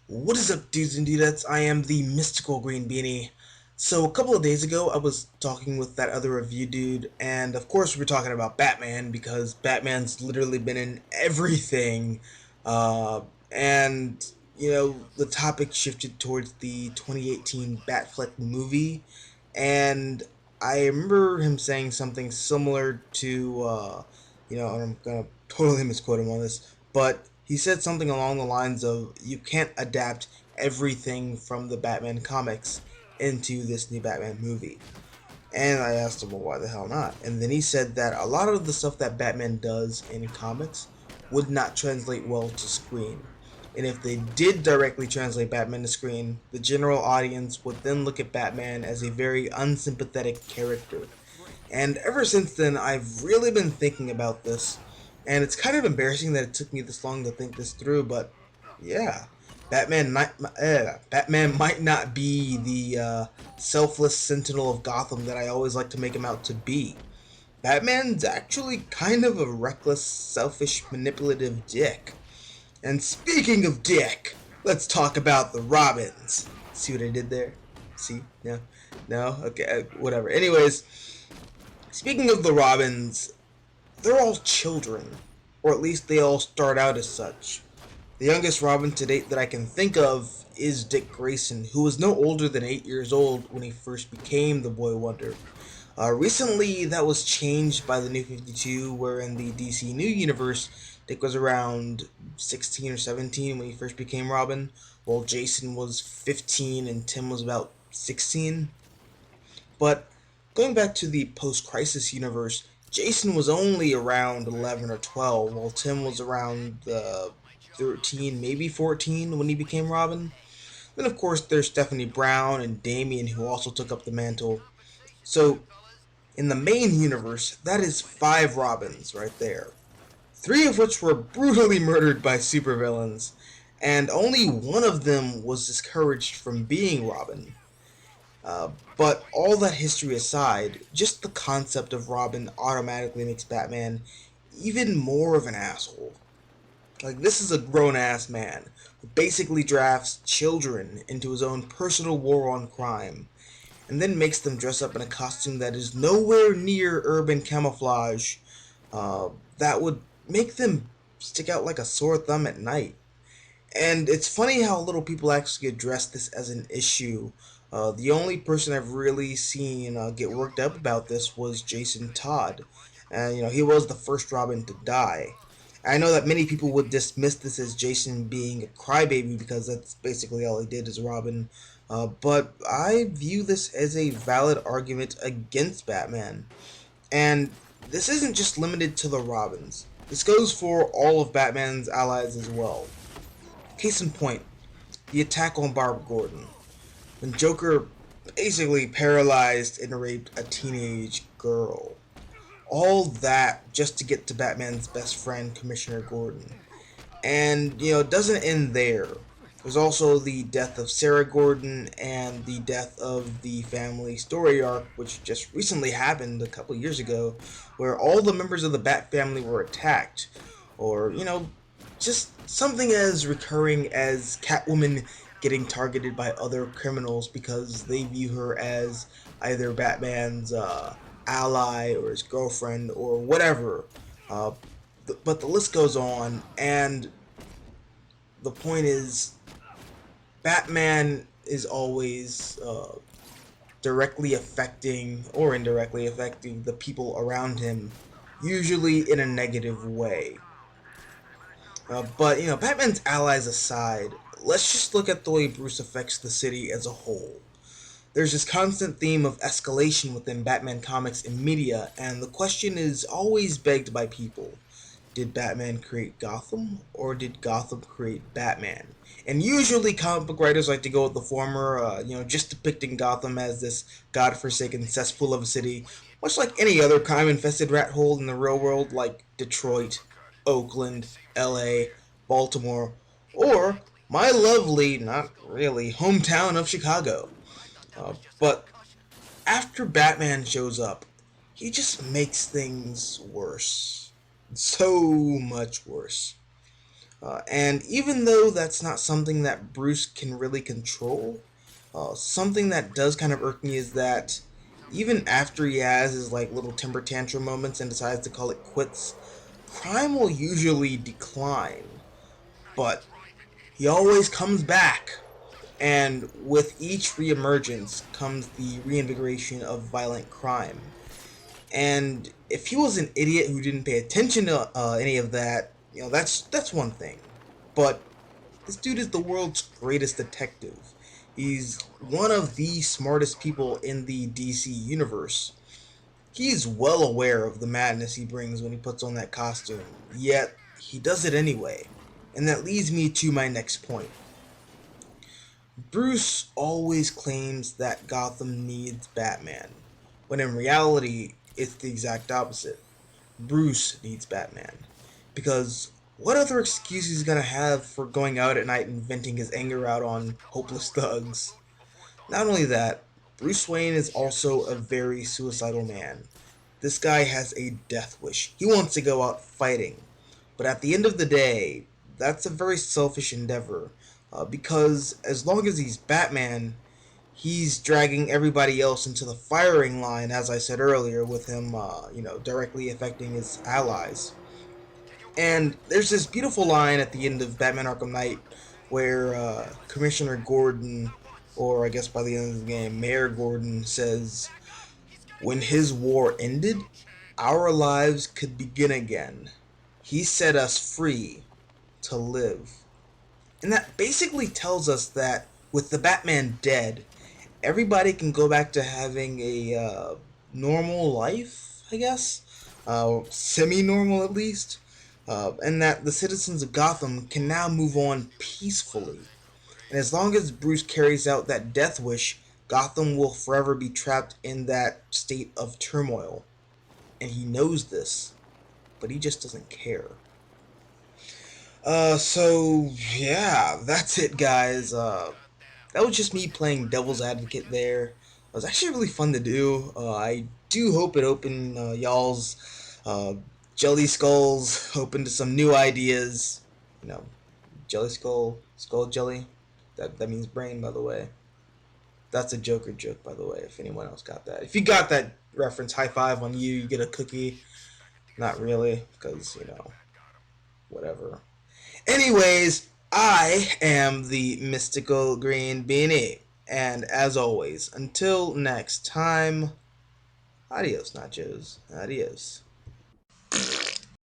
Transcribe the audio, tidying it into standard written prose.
What is up, dudes and dudettes? I am the mystical green beanie. So, a couple of days ago, I was talking with that other review dude, and of course, we were talking about Batman because Batman's literally been in everything. And, the topic shifted towards the 2018 Batfleck movie, and I remember him saying something similar to, and I'm gonna totally misquote him on this, but he said something along the lines of, "You can't adapt everything from the Batman comics into this new Batman movie." And I asked him, well, why the hell not? And then he said that a lot of the stuff that Batman does in comics would not translate well to screen. And if they did directly translate Batman to screen, the general audience would then look at Batman as a very unsympathetic character. And ever since then, I've really been thinking about this, and it's kind of embarrassing that it took me this long to think this through. But yeah, Batman might not be the selfless sentinel of Gotham that I always like to make him out to be. Batman's actually kind of a reckless, selfish, manipulative dick. And speaking of dick, let's talk about the Robins. See what I did there? See? No? No? Okay, whatever. Anyways, speaking of the Robins, they're all children, or at least they all start out as such. The youngest Robin to date that I can think of is Dick Grayson, who was no older than 8 years old when he first became the Boy Wonder. Recently, that was changed by the New 52, where in the DC New Universe, Dick was around 16 or 17 when he first became Robin, while Jason was 15 and Tim was about 16. But going back to the post-crisis universe, Jason was only around 11 or 12, while Tim was around 13, maybe 14 when he became Robin. Then, of course, there's Stephanie Brown and Damian, who also took up the mantle. So, in the main universe, that is 5 Robins right there. 3 of which were brutally murdered by supervillains, and only one of them was discouraged from being Robin. But all that history aside, just the concept of Robin automatically makes Batman even more of an asshole. Like, this is a grown ass man who basically drafts children into his own personal war on crime, and then makes them dress up in a costume that is nowhere near urban camouflage, that would make them stick out like a sore thumb at night. And it's funny how little people actually address this as an issue. The only person I've really seen get worked up about this was Jason Todd. And, he was the first Robin to die. I know that many people would dismiss this as Jason being a crybaby because that's basically all he did as Robin. But I view this as a valid argument against Batman. And this isn't just limited to the Robins. This goes for all of Batman's allies as well. Case in point, the attack on Barbara Gordon, when Joker basically paralyzed and raped a teenage girl. All that just to get to Batman's best friend, Commissioner Gordon. And, it doesn't end there. There's also the death of Sarah Gordon and the death of the family story arc, which just recently happened a couple years ago, where all the members of the Bat family were attacked. Or, just something as recurring as Catwoman getting targeted by other criminals because they view her as either Batman's ally or his girlfriend or whatever. Uh, but the list goes on, and the point is, Batman is always directly affecting or indirectly affecting the people around him, usually in a negative way. But Batman's allies aside, let's just look at the way Bruce affects the city as a whole. There's this constant theme of escalation within Batman comics and media, and the question is always begged by people. Did Batman create Gotham, or did Gotham create Batman? And usually comic book writers like to go with the former, just depicting Gotham as this godforsaken cesspool of a city, much like any other crime-infested rat hole in the real world like Detroit, Oakland, LA, Baltimore, or my lovely, not really, hometown of Chicago. But after Batman shows up, he just makes things worse. So much worse. And even though that's not something that Bruce can really control, something that does kind of irk me is that even after he has his like little temper tantrum moments and decides to call it quits, crime will usually decline. But he always comes back, and with each reemergence comes the reinvigoration of violent crime. And if he was an idiot who didn't pay attention to any of that, that's one thing. But this dude is the world's greatest detective. He's one of the smartest people in the DC universe. He's well aware of the madness he brings when he puts on that costume, yet he does it anyway. And that leads me to my next point. Bruce always claims that Gotham needs Batman, when in reality, it's the exact opposite. Bruce needs Batman. Because what other excuse he's gonna have for going out at night and venting his anger out on hopeless thugs? Not only that, Bruce Wayne is also a very suicidal man. This guy has a death wish. He wants to go out fighting. But at the end of the day, that's a very selfish endeavor. Because as long as he's Batman, he's dragging everybody else into the firing line, as I said earlier, with him, directly affecting his allies. And there's this beautiful line at the end of Batman Arkham Knight where Commissioner Gordon, or I guess by the end of the game, Mayor Gordon says, when his war ended, our lives could begin again. He set us free to live. And that basically tells us that with the Batman dead, everybody can go back to having a normal life, I guess, semi-normal at least, and that the citizens of Gotham can now move on peacefully. And as long as Bruce carries out that death wish, Gotham will forever be trapped in that state of turmoil. And he knows this, but he just doesn't care. So yeah, that's it, guys. That was just me playing devil's advocate there. It was actually really fun to do. I do hope it opened y'all's jelly skulls, open to some new ideas. You know, jelly skull jelly. That means brain, by the way. That's a Joker joke, by the way. If anyone else got that, if you got that reference, high five on you. You get a cookie. Not really, because whatever. Anyways, I am the mystical green beanie. And as always, until next time, adios, nachos. Adios.